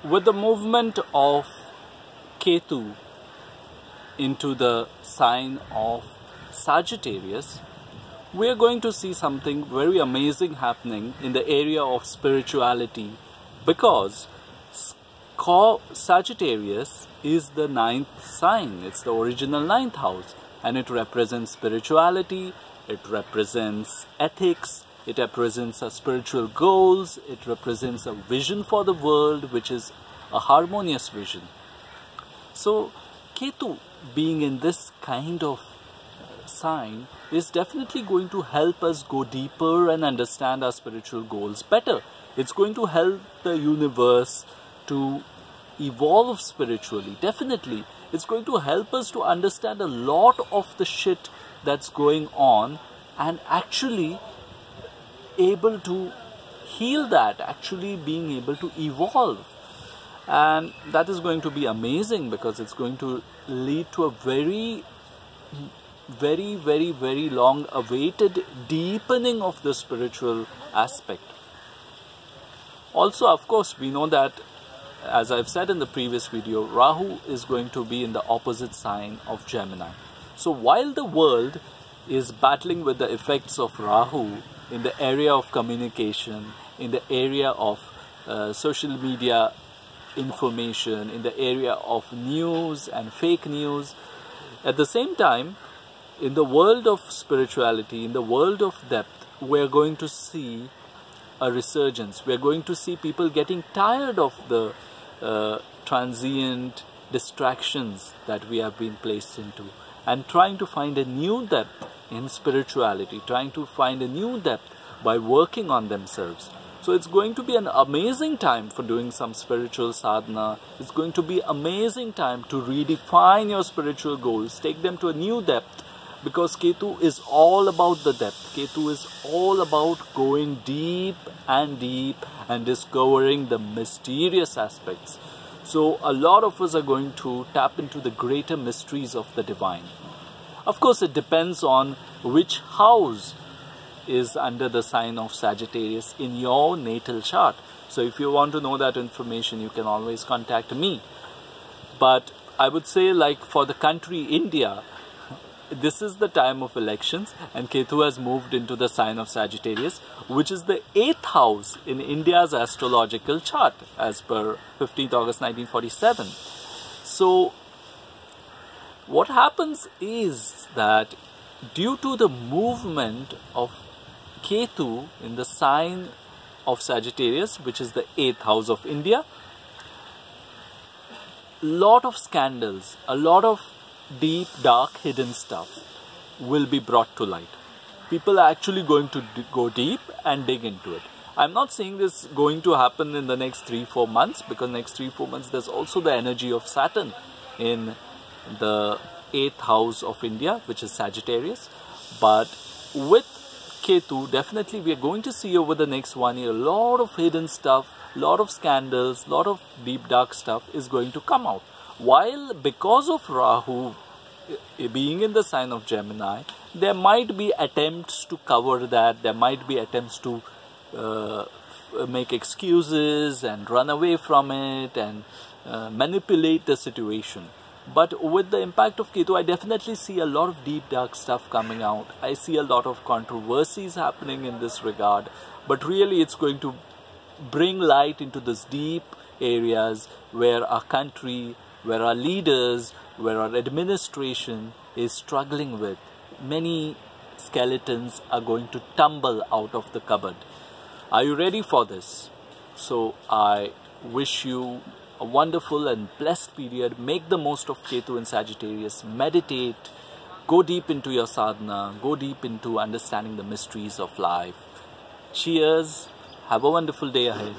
With the movement of Ketu into the sign of Sagittarius, we are going to see something very amazing happening in the area of spirituality, because Sagittarius is the ninth sign. It's the original ninth house, and it represents spirituality, it represents ethics, it represents our spiritual goals, it represents a vision for the world, which is a harmonious vision. So Ketu being in this kind of sign is definitely going to help us go deeper and understand our spiritual goals better. It's going to help the universe to evolve spiritually. Definitely, it's going to help us to understand a lot of the shit that's going on and actually able to heal that, actually being able to evolve. And that is going to be amazing, because it's going to lead to a very long awaited deepening of the spiritual aspect. Also, of course, we know that, as I've said in the previous video, Rahu is going to be in the opposite sign of Gemini. So while the world is battling with the effects of Rahu in the area of communication, in the area of social media information, in the area of news and fake news, at the same time, in the world of spirituality, in the world of depth, we're going to see a resurgence. We're going to see people getting tired of the transient distractions that we have been placed into, and trying to find a new depth in spirituality, trying to find a new depth by working on themselves. So it's going to be an amazing time for doing some spiritual sadhana. It's going to be an amazing time to redefine your spiritual goals, take them to a new depth, because Ketu is all about the depth. Ketu is all about going deep and discovering the mysterious aspects. So a lot of us are going to tap into the greater mysteries of the divine. Of course, it depends on which house is under the sign of Sagittarius in your natal chart. So if you want to know that information, you can always contact me. But I would say, like, for the country India, this is the time of elections, and Ketu has moved into the sign of Sagittarius, which is the 8th house in India's astrological chart as per 15th August 1947. So what happens is that due to the movement of Ketu in the sign of Sagittarius, which is the 8th house of India, lot of scandals, a lot of deep, dark, hidden stuff will be brought to light. People are actually going to go deep and dig into it. I'm not saying this going to happen in the next 3-4 months, because next 3-4 months there's also the energy of Saturn in the 8th house of India, which is Sagittarius. But with Ketu, definitely we are going to see over the next 1 year a lot of hidden stuff, a lot of scandals, a lot of deep, dark stuff is going to come out. While because of Rahu being in the sign of Gemini, there might be attempts to cover that, there might be attempts to make excuses and run away from it and manipulate the situation. But with the impact of Ketu, I definitely see a lot of deep, dark stuff coming out. I see a lot of controversies happening in this regard. But really, it's going to bring light into these deep areas where our country, where our leaders, where our administration is struggling with. Many skeletons are going to tumble out of the cupboard. Are you ready for this? So I wish you a wonderful and blessed period. Make the most of Ketu in Sagittarius. Meditate. Go deep into your sadhana. Go deep into understanding the mysteries of life. Cheers. Have a wonderful day ahead.